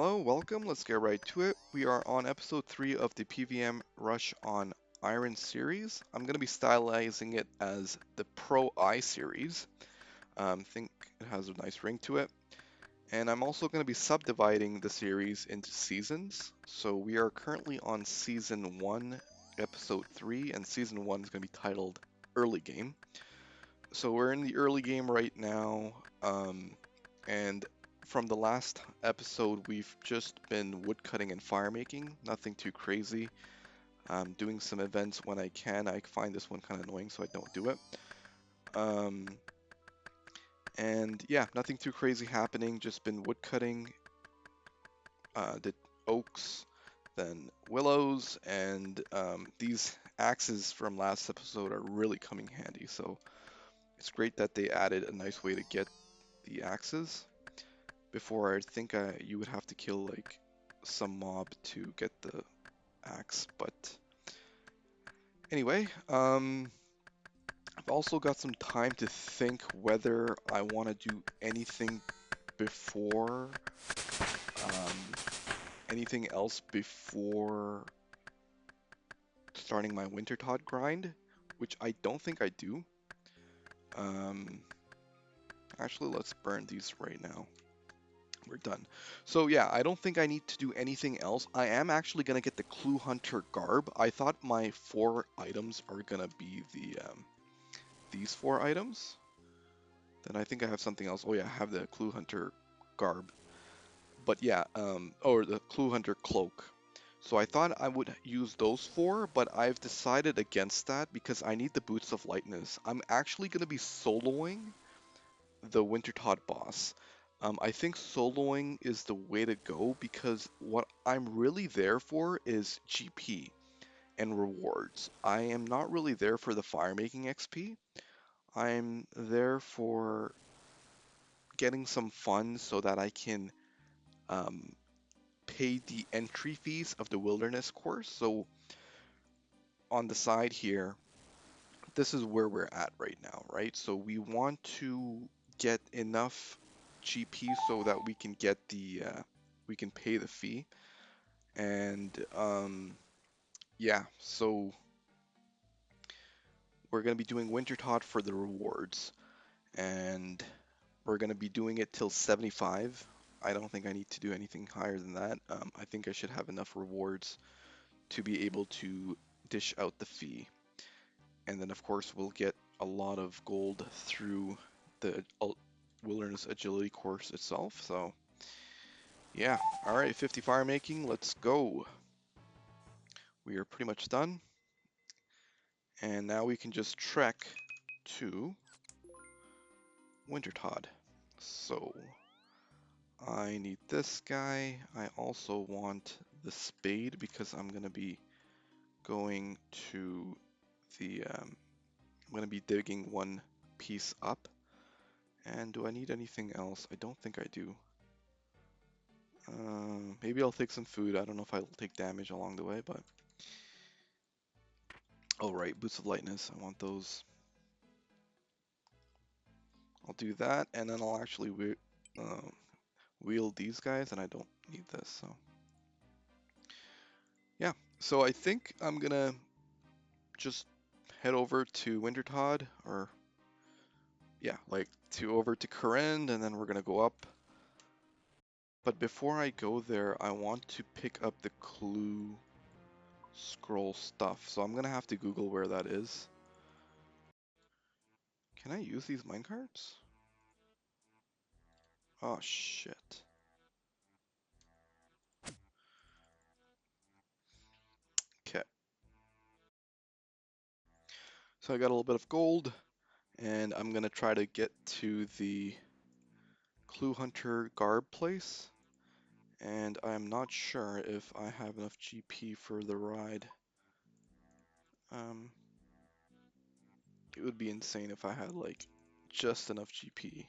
Hello, welcome. Let's get right to it. We are on episode 3 of the PVM Rush on Iron series. I'm going to be stylizing it as the PROi series. I think it has a nice ring to it. And I'm also going to be subdividing the series into seasons. So we are currently on season 1, episode 3, and season 1 is going to be titled Early Game. So we're in the early game right now, and from the last episode, we've just been woodcutting and fire making, nothing too crazy. Doing some events when I can. I find this one kind of annoying, so I don't do it. Um, and yeah, nothing too crazy happening, just been woodcutting, did oaks, then willows, and these axes from last episode are really coming handy, so it's great that they added a nice way to get the axes. Before, I think you would have to kill like some mob to get the axe, but anyway, I've also got some time to think whether I want to do anything before, anything else before starting my Wintertodt grind, which I don't think I do. Um, Actually, let's burn these right now. We're done. So yeah, I don't think I need to do anything else. I am actually gonna get the Clue Hunter garb. I thought my 4 items are gonna be the these 4 items. Then I think I have something else. Oh yeah, I have the Clue Hunter garb. But yeah, or the Clue Hunter cloak. So I thought I would use those 4, but I've decided against that because I need the Boots of Lightness. I'm actually gonna be soloing the Wintertodt boss. I think soloing is the way to go because what I'm really there for is GP and rewards. I am not really there for the fire making XP. I'm there for getting some fun so that I can um, pay the entry fees of the wilderness course. So on the side here, this is where we're at right now, right? So we want to get enough GP so that we can get the we can pay the fee, and yeah, so we're gonna be doing Wintertodt for the rewards, and we're gonna be doing it till 75. I don't think I need to do anything higher than that. I think I should have enough rewards to be able to dish out the fee. And then of course we'll get a lot of gold through the wilderness agility course itself. So yeah, all right, 50 fire making, let's go. We are pretty much done, and now we can just trek to Wintertodt. So I need this guy. I also want the spade because I'm gonna be going to the I'm gonna be digging one piece up. And do I need anything else? I don't think I do. Maybe I'll take some food. I don't know if I'll take damage along the way, but... Oh, right, Boots of Lightness. I want those. I'll do that, and then I'll actually wield these guys, and I don't need this, so... Yeah, so I think I'm gonna just head over to Wintertodt, or... Yeah, like, over to Corinne, and then we're gonna go up. But before I go there, I want to pick up the clue scroll stuff. So I'm gonna have to Google where that is. Can I use these minecarts? Oh shit. Okay. So I got a little bit of gold, and I'm gonna try to get to the Clue Hunter garb place. And I'm not sure if I have enough GP for the ride. Um, it would be insane if I had like just enough GP.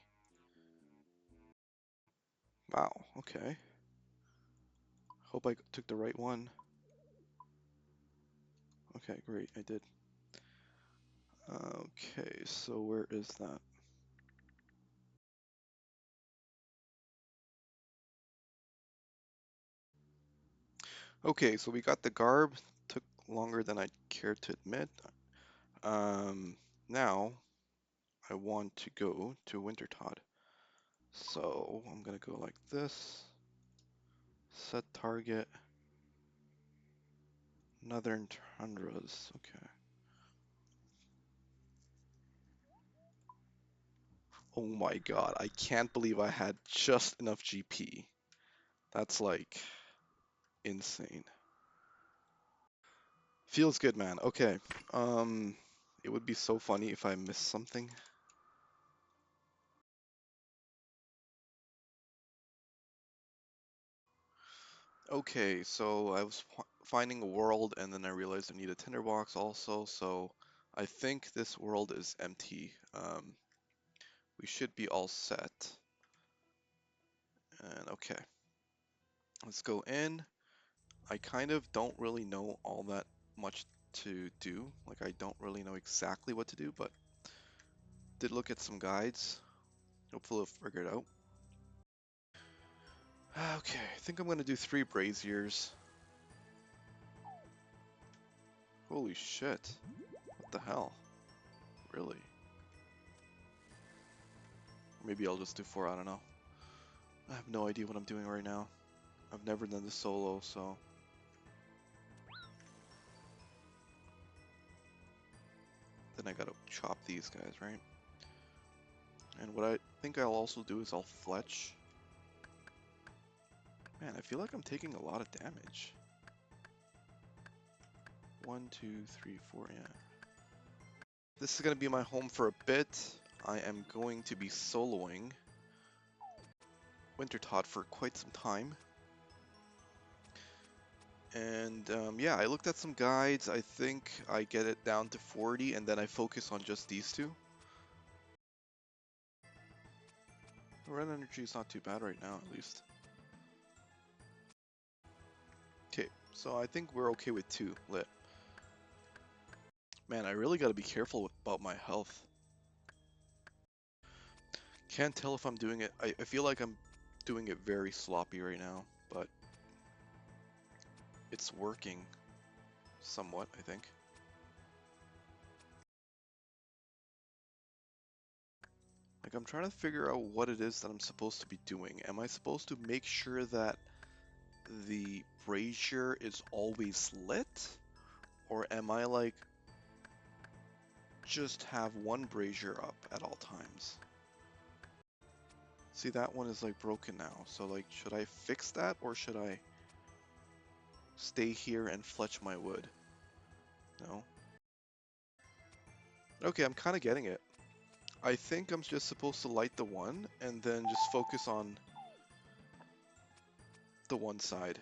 Wow, okay. Hope I took the right one. Okay, great, I did. Okay, so where is that? Okay, so we got the garb. Took longer than I care to admit. Um, Now I want to go to Wintertodt. So I'm gonna go like this. Set target. Northern Tundras. Okay. Oh my god, I can't believe I had just enough GP. That's like insane. Feels good, man. Okay. Um, it would be so funny if I missed something. Okay, so I was finding a world and then I realized I need a tinderbox also, so I think this world is empty. We should be all set. And okay, let's go in. I kind of don't really know all that much to do. Like I don't really know exactly what to do, but did look at some guides. Hopefully I'll figure it out. Okay, I think I'm gonna do 3 braziers. Holy shit. What the hell? Really? Or maybe I'll just do 4, I don't know. I have no idea what I'm doing right now. I've never done this solo, so... Then I gotta chop these guys, right? And what I think I'll also do is I'll fletch. Man, I feel like I'm taking a lot of damage. 1, 2, 3, 4, yeah. This is gonna be my home for a bit. I am going to be soloing Wintertodt for quite some time. And yeah, I looked at some guides. I think I get it down to 40 and then I focus on just these two. The red energy is not too bad right now, at least. Okay, so I think we're okay with 2 lit. Man, I really gotta be careful about my health. Can't tell if I'm doing it. I feel like I'm doing it very sloppy right now, but it's working somewhat, I think. Like, I'm trying to figure out what it is that I'm supposed to be doing. Am I supposed to make sure that the brazier is always lit? Or am I, like, just have one brazier up at all times? See, that one is, like, broken now. So, like, should I fix that? Or should I stay here and fletch my wood? No? Okay, I'm kind of getting it. I think I'm just supposed to light the one and then just focus on the one side.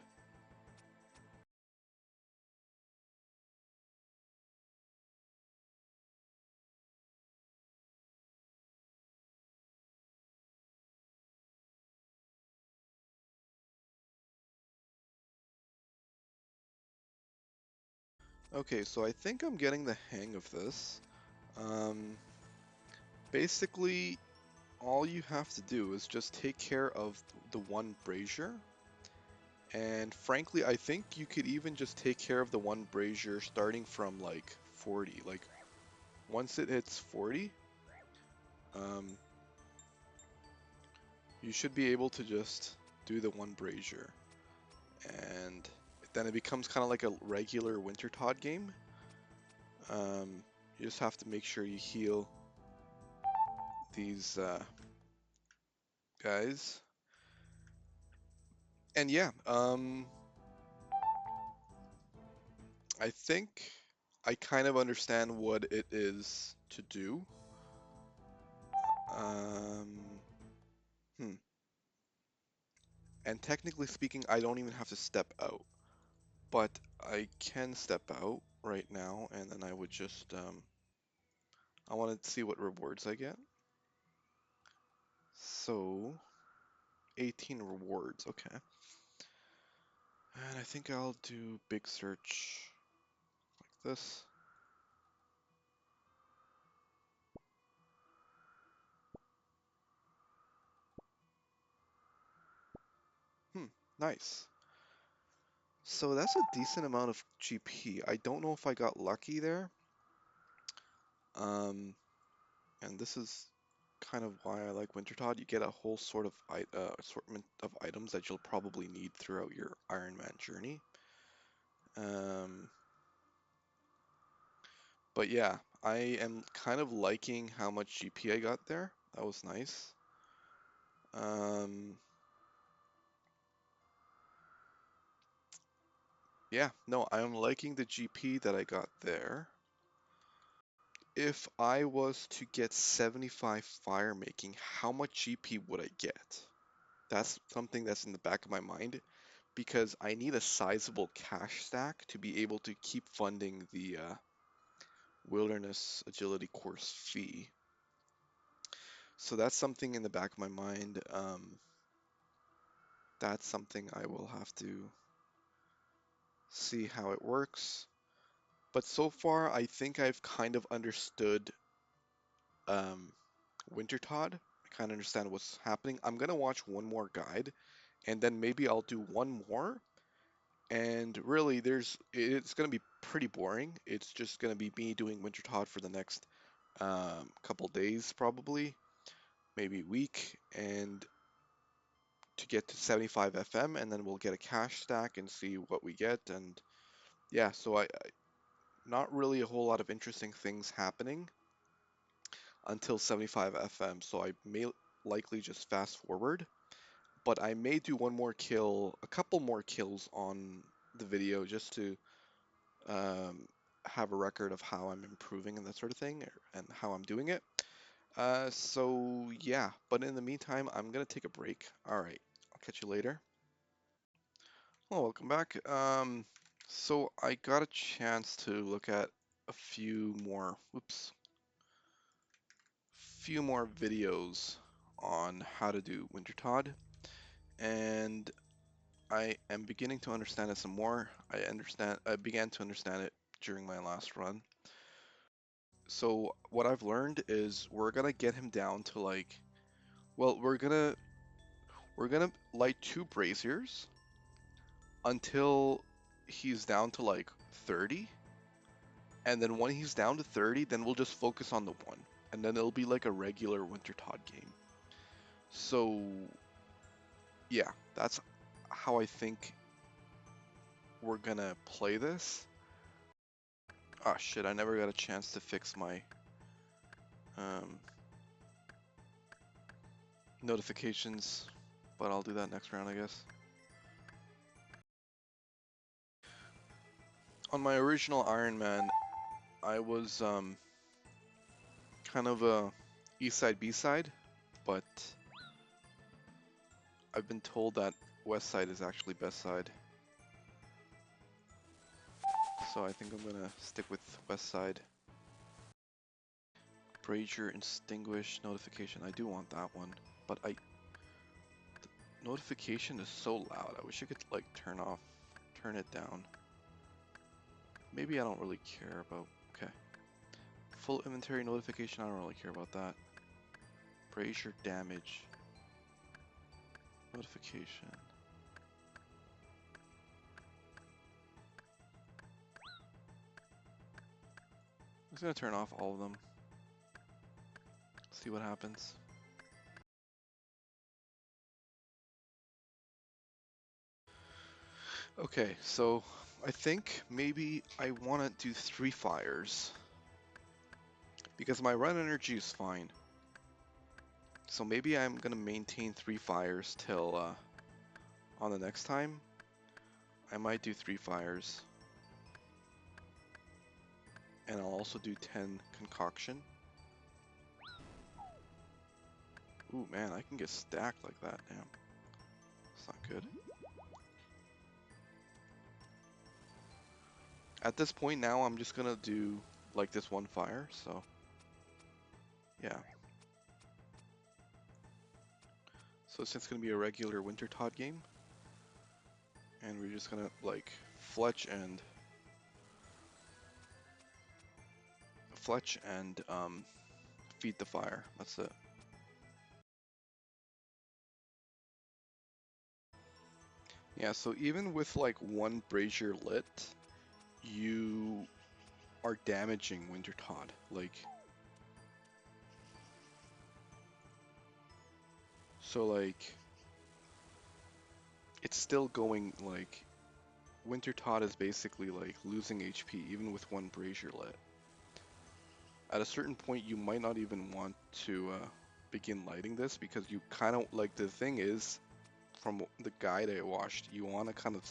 Okay, so I think I'm getting the hang of this. Um, Basically, all you have to do is just take care of the one brazier. And frankly, I think you could even just take care of the one brazier starting from like 40. Like, once it hits 40, um, you should be able to just do the one brazier. And then it becomes kind of like a regular Wintertodt game. You just have to make sure you heal these guys. And yeah, I think I kind of understand what it is to do. Um, hmm. And technically speaking, I don't even have to step out, but I can step out right now, and then I would just, I want to see what rewards I get. So, 18 rewards, okay. And I think I'll do big search like this. Hmm, nice. So that's a decent amount of GP. I don't know if I got lucky there. Um, and this is kind of why I like Wintertodt. You get a whole sort of assortment of items that you'll probably need throughout your Iron Man journey. Um, but yeah, I am kind of liking how much GP I got there. That was nice. Yeah, no, I am liking the GP that I got there. If I was to get 75 fire making, how much GP would I get? That's something that's in the back of my mind because I need a sizable cash stack to be able to keep funding the Wilderness Agility course fee. So that's something in the back of my mind. That's something I will have to see how it works. But so far, I think I've kind of understood um, Wintertodt. I kind of understand what's happening. I'm gonna watch one more guide, and then maybe I'll do one more. And really, it's gonna be pretty boring. It's just gonna be me doing Wintertodt for the next couple days, probably, maybe a week, and to get to 75 FM, and then we'll get a cash stack and see what we get. And yeah, so I not really a whole lot of interesting things happening until 75 FM, so I may likely just fast forward, but I may do one more kill, a couple more kills on the video just to um, have a record of how I'm improving and that sort of thing, and how I'm doing it. So yeah, but in the meantime, I'm gonna take a break. All right, I'll catch you later. Well, welcome back. So I got a chance to look at a few more videos on how to do Wintertodt, and I am beginning to understand it some more. I began to understand it during my last run. So what I've learned is we're gonna get him down to like, well, we're gonna light 2 braziers until he's down to like 30, and then when he's down to 30, then we'll just focus on the one, and then it'll be like a regular Wintertodt game. So yeah, that's how I think we're gonna play this. Ah shit, I never got a chance to fix my um, notifications, but I'll do that next round, I guess. On my original Iron Man, I was kind of a East Side B side, but I've been told that West Side is actually best side. So I think I'm gonna stick with West Side. Brazier Extinguish Notification. I do want that one, but the notification is so loud. I wish I could like turn it down. Maybe I don't really care about. Okay. Full inventory notification. I don't really care about that. Brazier damage notification. I'm just gonna turn off all of them. See what happens. Okay, so I think maybe I want to do 3 fires because my run energy is fine. So maybe I'm gonna maintain 3 fires till on the next time. I might do 3 fires, and I'll also do 10 concoction. Ooh man, I can get stacked like that. Damn, it's not good. At this point now, I'm just gonna do like this 1 fire. So yeah. So it's just gonna be a regular Wintertodt game, and we're just gonna like fletch and feed the fire. That's it. Yeah, so even with like one brazier lit, you are damaging Wintertodt. Like, so like, it's still going like, Wintertodt is basically like losing HP even with one brazier lit. At a certain point, you might not even want to begin lighting this because you kind of like the thing is, from the guide I watched, you want to kind of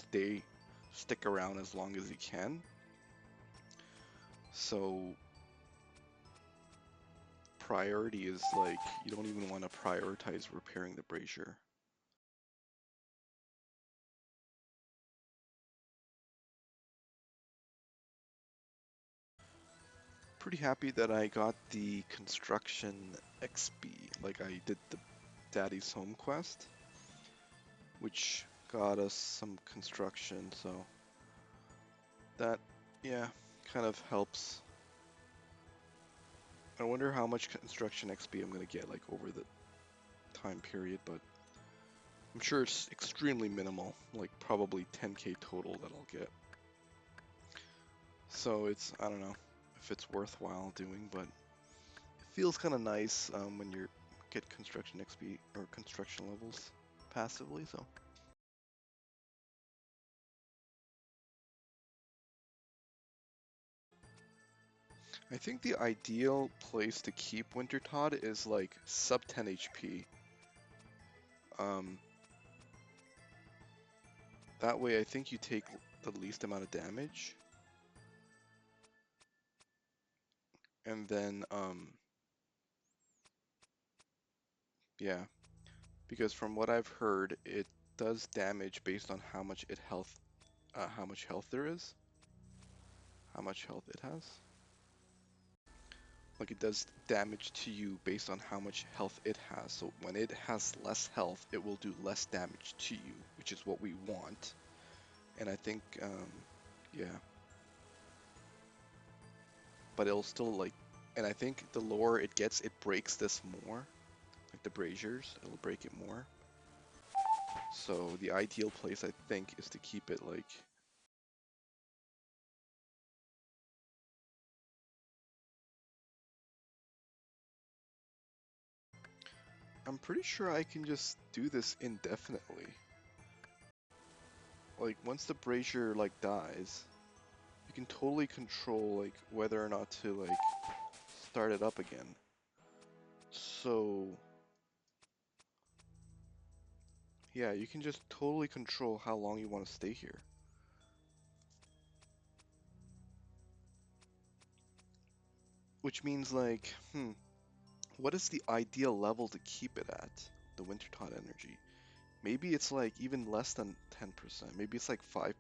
stick around as long as you can. So priority is like you don't even want to prioritize repairing the brazier. Pretty happy that I got the construction XP. Like I did the Daddy's Home quest, which got us some construction. So that, yeah, kind of helps. I wonder how much construction XP I'm gonna get like over the time period, but I'm sure it's extremely minimal, like probably 10k total that I'll get. So it's, I don't know if it's worthwhile doing, but it feels kind of nice when you get construction XP or construction levels passively, so. I think the ideal place to keep Wintertodt is like sub 10 HP. Um, that way I think you take the least amount of damage. And then, yeah, because from what I've heard, it does damage based on how much health there is, how much health it has. Like it does damage to you based on how much health it has. So when it has less health, it will do less damage to you, which is what we want. And I think, yeah, but it'll still like, and I think the lower it gets, it breaks this more. Like the braziers, it'll break it more. So the ideal place I think is to keep it like, I'm pretty sure I can just do this indefinitely. Like once the brazier like dies, you can totally control like whether or not to like start it up again. So yeah, you can just totally control how long you want to stay here. Which means like, what is the ideal level to keep it at? The Wintertodt energy. Maybe it's like even less than 10%. Maybe it's like 5%.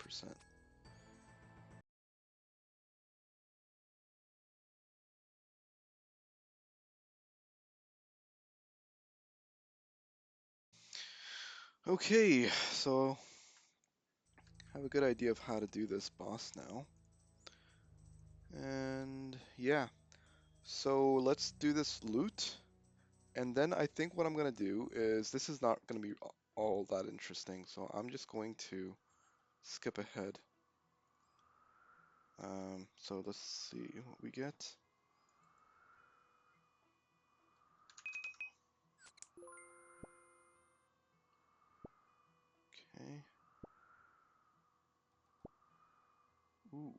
Okay, so I have a good idea of how to do this boss now. And yeah, so let's do this loot. And then I think what I'm gonna do is, this is not gonna be all that interesting, so I'm just going to skip ahead. So let's see what we get. Okay. Ooh.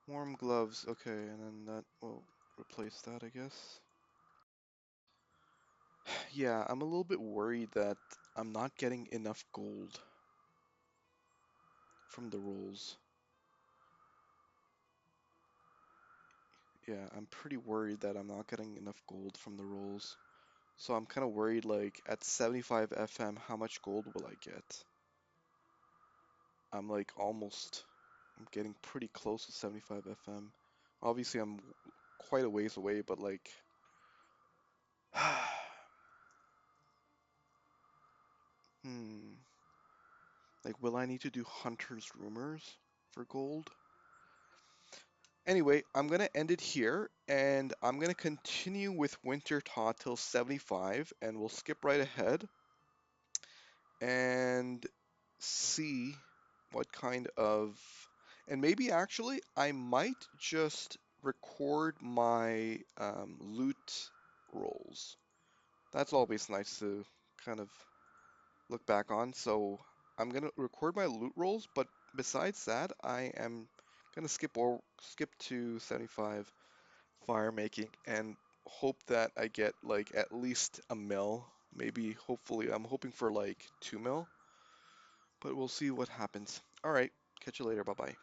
Warm gloves, okay, and then that will replace that, I guess. Yeah, I'm a little bit worried that I'm not getting enough gold from the rolls. Yeah, I'm pretty worried that I'm not getting enough gold from the rolls. So I'm kind of worried, like, at 75 FM, how much gold will I get? I'm like I'm getting pretty close to 75 FM. Obviously, I'm quite a ways away, but like, hmm, like, will I need to do Hunter's Rumors for gold? Anyway, I'm gonna end it here, and I'm gonna continue with Wintertodt till 75, and we'll skip right ahead and see what kind of, and maybe actually I might just record my loot rolls. That's always nice to kind of look back on. So I'm gonna record my loot rolls, but besides that, I am gonna skip to 75 fire making and hope that I get like at least a mil. Maybe, hopefully, I'm hoping for like 2 mil, but we'll see what happens. All right, catch you later. Bye bye.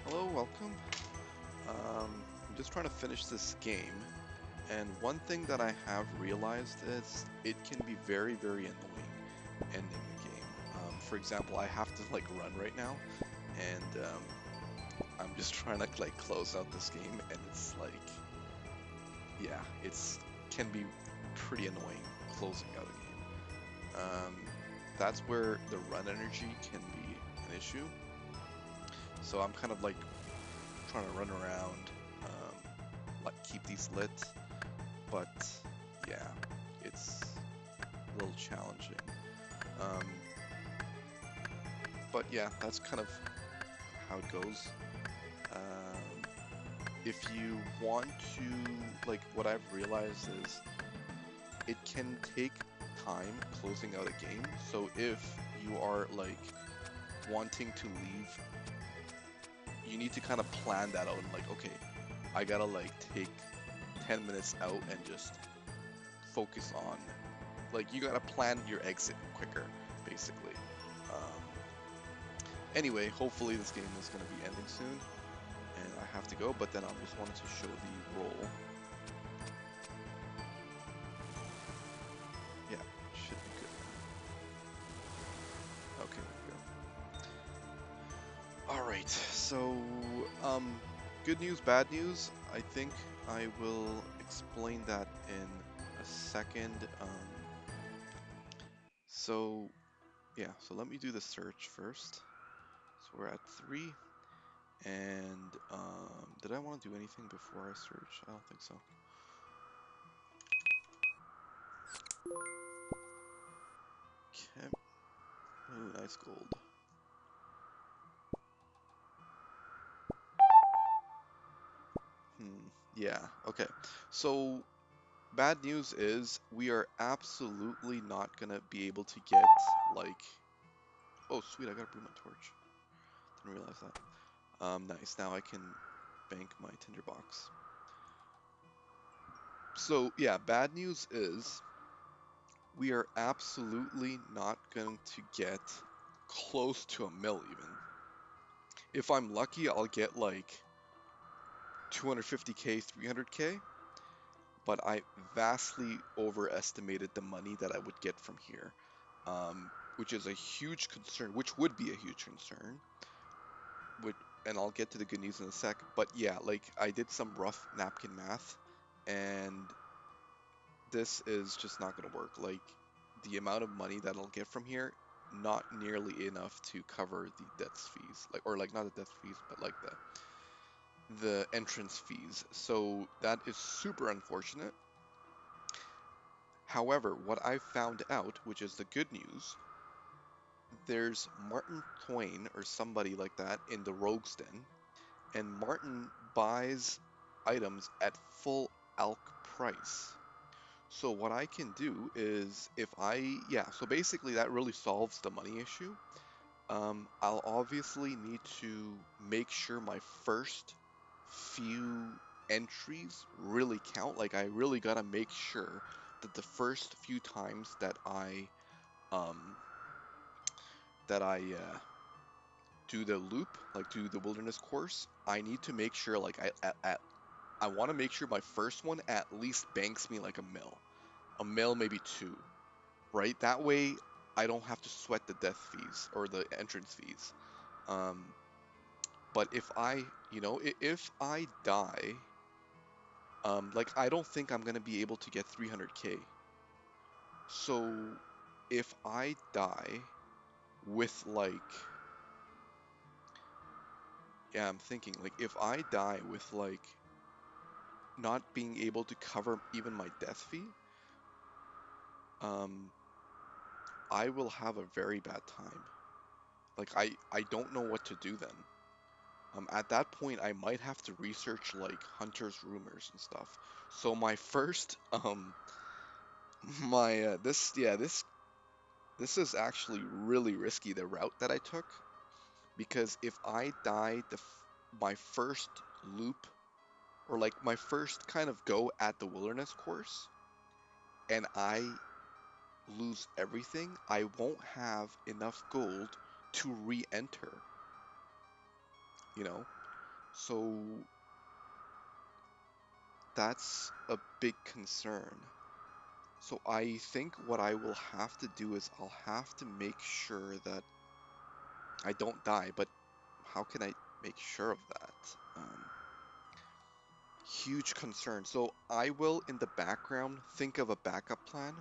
Hello, welcome. I'm just trying to finish this game, and one thing that I have realized is it can be very, very annoying ending the game. For example, I have to like run right now, and I'm just trying to like close out this game, and it's like, yeah, it's can be pretty annoying closing out a game. That's where the run energy can be an issue. So I'm kind of like trying to run around, like keep these lit, but yeah, it's a little challenging. Um, but yeah, that's kind of how it goes. Um, if you want to, like, what I've realized is it can take time closing out a game. So if you are like wanting to leave, you need to kind of plan that out and like, okay, I gotta like take 10 minutes out and just focus on, like, you gotta plan your exit quicker, basically. Um, anyway, hopefully this game is gonna be ending soon, and I have to go, but then I just wanted to show the roll. Yeah, should be good now. Okay, there we go. Alright, so, good news, bad news. I think I will explain that in a second. So, yeah, so let me do the search first. So we're at 3, and did I want to do anything before I search? I don't think so. Okay. Ooh, nice gold. Yeah, okay. So, bad news is we are absolutely not gonna be able to get, like... Oh, sweet, I gotta bring my torch. Didn't realize that. Nice, now I can bank my tinderbox. So, yeah, bad news is we are absolutely not going to get close to a mil even. If I'm lucky, I'll get like 250k, 300k, but I vastly overestimated the money that I would get from here, which is a huge concern, which would be a huge concern, which, and I'll get to the good news in a sec, but yeah, like I did some rough napkin math, and this is just not going to work. Like, the amount of money that I'll get from here, not nearly enough to cover the death fees, like, or like not the death fees, but like the entrance fees. So that is super unfortunate. However, what I found out, which is the good news, there's Martin Twain or somebody like that in the Rogues Den, and Martin buys items at full alk price. So what I can do is if yeah, so basically that really solves the money issue. I'll obviously need to make sure my first few entries really count. Like, I really gotta make sure that the first few times that um, I do the loop, like do the wilderness course, I need to make sure like I want to make sure my first one at least banks me like a mil maybe two, right? That way I don't have to sweat the death fees or the entrance fees. Um, but if I, if I die, like I don't think I'm gonna be able to get 300k. So if I die with like Yeah, I'm thinking like if I die with like not being able to cover even my death fee, um, I will have a very bad time. Like I don't know what to do then. At that point, I might have to research like Hunter's rumors and stuff. So my first, my this is actually really risky, the route that I took, because if I die my first loop, or like my first kind of go at the wilderness course, and I lose everything, I won't have enough gold to re-enter, you know? So that's a big concern. So I think what I will have to do is I'll have to make sure that I don't die, but how can I make sure of that? Huge concern. So I will, in the background, think of a backup plan,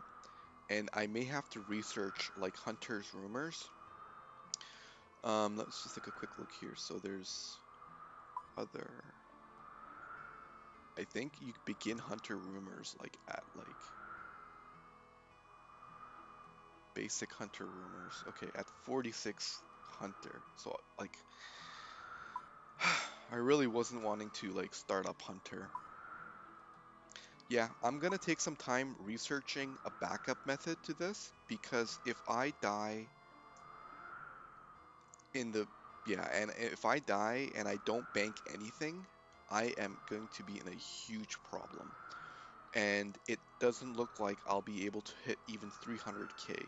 and I may have to research like Hunter's rumors. Let's just take a quick look here. So there's other. I think you begin Hunter rumors like at like basic Hunter rumors. Okay, at 46 Hunter. So like I really wasn't wanting to like start up Hunter. Yeah, I'm gonna take some time researching a backup method to this because if I die in the yeah, and if I die and I don't bank anything, I am going to be in a huge problem. And it doesn't look like I'll be able to hit even 300k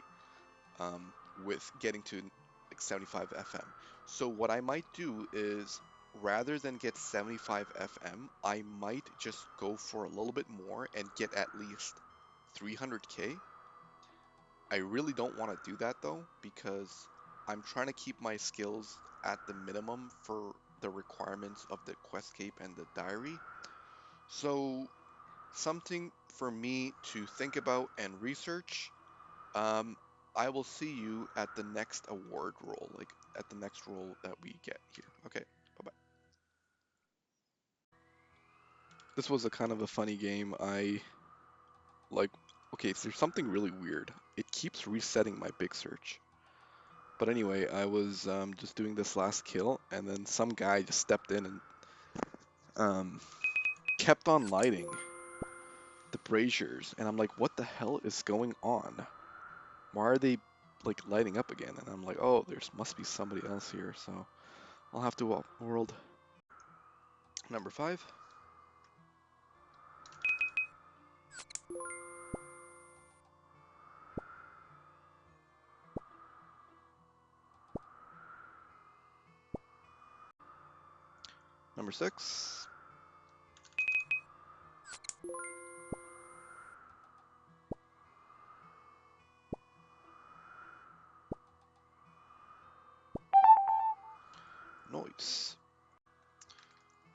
um, with getting to like 75 FM. So what I might do is rather than get 75 FM, I might just go for a little bit more and get at least 300k. I really don't want to do that though because I'm trying to keep my skills at the minimum for the requirements of the quest cape and the diary. So something for me to think about and research. Um, I will see you at the next award roll, like at the next roll that we get here. Okay, bye bye. This was a kind of a funny game. I like, okay, so there's something really weird. It keeps resetting my big search. But anyway, I was just doing this last kill, and then some guy just stepped in and um, kept on lighting the braziers, and I'm like, what the hell is going on? Why are they like lighting up again? And I'm like, oh, there's must be somebody else here, so I'll have to world number 5. Number 6. Noise.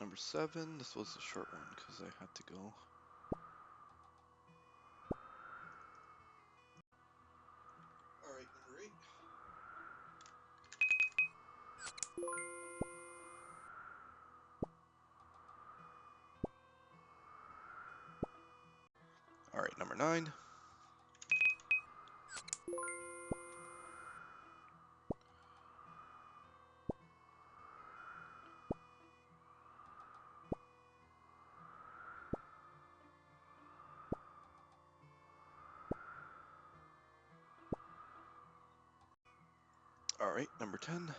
Number 7. This was a short one because I had to go. Alright, number 8. Alright, number 9. Alright, number 10.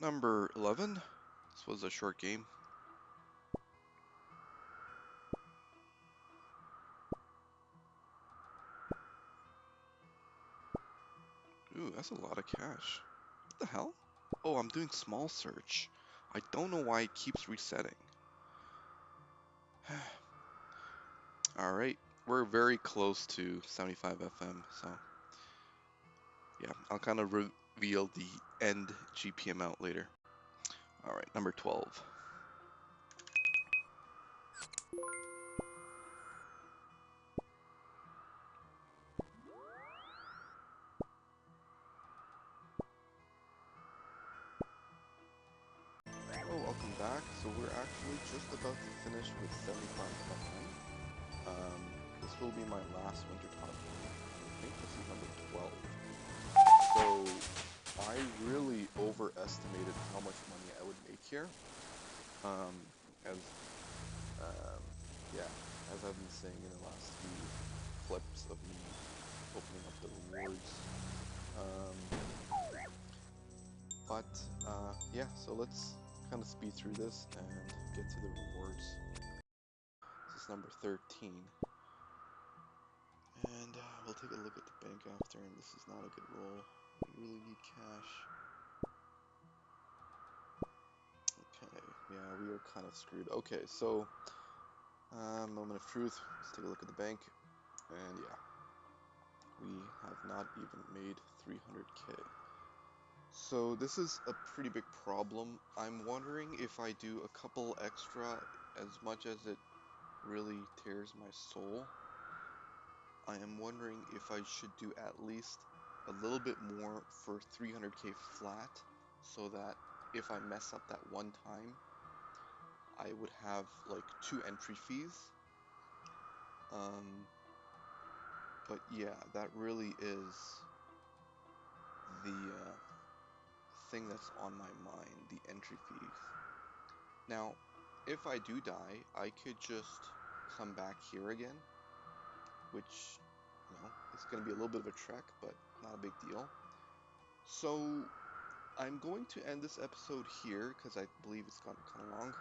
Number 11. This was a short game. Ooh, that's a lot of cash. What the hell? Oh, I'm doing small search. I don't know why it keeps resetting. Alright, we're very close to 75 FM, so yeah, I'll kind of reveal the end GP amount later. Alright, number 12. back. So we're actually just about to finish with 75.9. Um, this will be my last Wintertodt game. I think this is number 12. So I really overestimated how much money I would make here. As yeah, as I've been saying in the last few clips of me opening up the rewards. Um, yeah, so let's kind of speed through this and get to the rewards. This is number 13. And we'll take a look at the bank after, and this is not a good roll. We really need cash. Okay, yeah, we are kind of screwed. Okay, so, moment of truth. Let's take a look at the bank. And yeah, we have not even made 300k. So this is a pretty big problem. I'm wondering if I do a couple extra, as much as it really tears my soul, I am wondering if I should do at least a little bit more for 300k flat, so that if I mess up that one time, I would have like 2 entry fees. But yeah, that really is the thing that's on my mind, the entry fees. Now, if I do die, I could just come back here again, which, you know, it's going to be a little bit of a trek, but not a big deal. So, I'm going to end this episode here, because I believe it's gotten kind of long.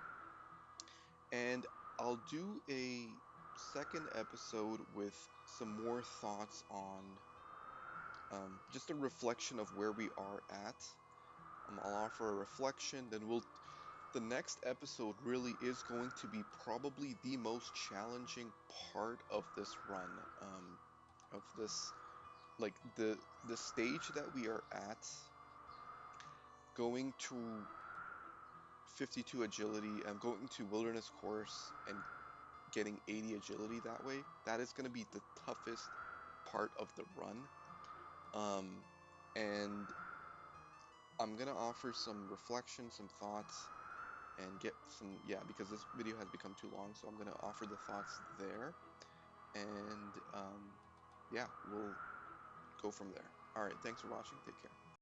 And I'll do a second episode with some more thoughts on just a reflection of where we are at. I'll offer a reflection, then the next episode really is going to be probably the most challenging part of this run, of this, like the stage that we are at, going to 52 agility, I'm going to wilderness course and getting 80 agility that way. That is going to be the toughest part of the run. And I'm going to offer some reflection, some thoughts, and get some, yeah, because this video has become too long, so I'm going to offer the thoughts there. And yeah, we'll go from there. Alright, thanks for watching. Take care.